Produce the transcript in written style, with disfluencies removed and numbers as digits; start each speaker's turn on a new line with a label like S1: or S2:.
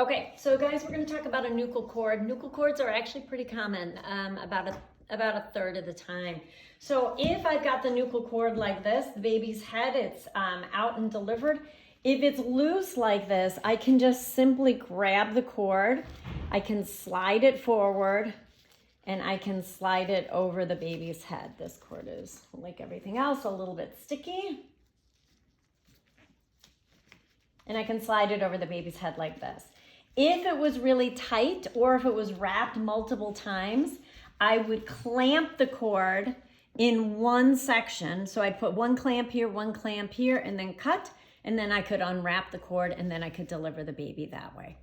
S1: Okay, so guys, we're going to talk about a Nuchal cord. Nuchal cords are actually pretty common, about a third of the time. So if I've got the Nuchal cord like this, the baby's head, it's out and delivered. If it's loose like this, I can just simply grab the cord, I can slide it forward, and I can slide it over the baby's head. This cord is, like everything else, a little bit sticky. And I can slide it over the baby's head like this. If it was really tight or if it was wrapped multiple times, I would clamp the cord in one section. So I'd put one clamp here, and then cut, and then I could unwrap the cord and then I could deliver the baby that way.